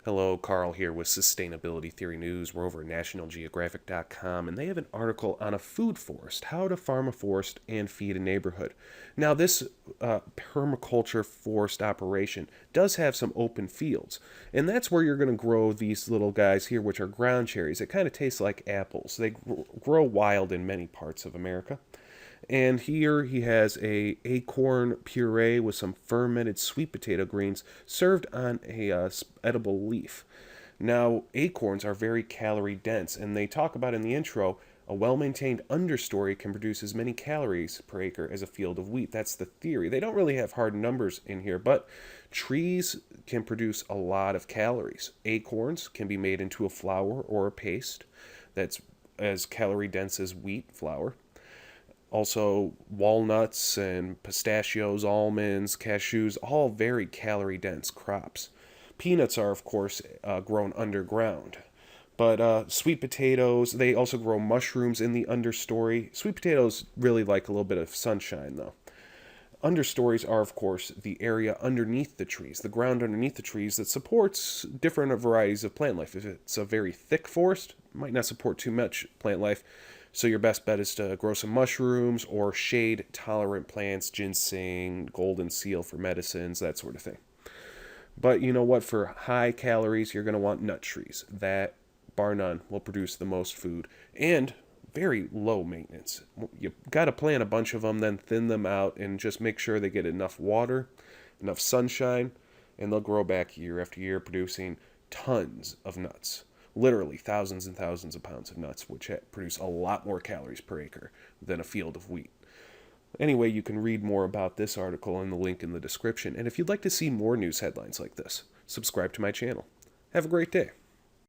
Hello, Carl here with Sustainability Theory News. We're over at nationalgeographic.com, and they have an article on a food forest, how to farm a forest and feed a neighborhood. Now, this permaculture forest operation does have some open fields, and that's where you're going to grow these little guys here, which are ground cherries. It kind of tastes like apples. They grow wild in many parts of America. And here he has a acorn puree with some fermented sweet potato greens served on a edible leaf. Now, acorns are very calorie dense, and they talk about in the intro a well maintained understory can produce as many calories per acre as a field of wheat. That's the theory. They don't really have hard numbers in here, but trees can produce a lot of calories. Acorns can be made into a flour or a paste that's as calorie dense as wheat flour. Also, walnuts and pistachios, almonds, cashews, all very calorie dense crops. Peanuts are, of course, grown underground. But sweet potatoes, they also grow mushrooms in the understory. Sweet potatoes really like a little bit of sunshine, though. Understories are, of course, the area underneath the trees, the ground underneath the trees that supports different varieties of plant life. If it's a very thick forest, it might not support too much plant life. So your best bet is to grow some mushrooms or shade-tolerant plants, ginseng, golden seal for medicines, that sort of thing. But you know what? For high calories, you're going to want nut trees. That, bar none, will produce the most food. And very low maintenance. You got to plant a bunch of them, then thin them out, and just make sure they get enough water, enough sunshine, and they'll grow back year after year, producing tons of nuts. Literally thousands and thousands of pounds of nuts, which produce a lot more calories per acre than a field of wheat. Anyway, you can read more about this article in the link in the description. And if you'd like to see more news headlines like this, subscribe to my channel. Have a great day.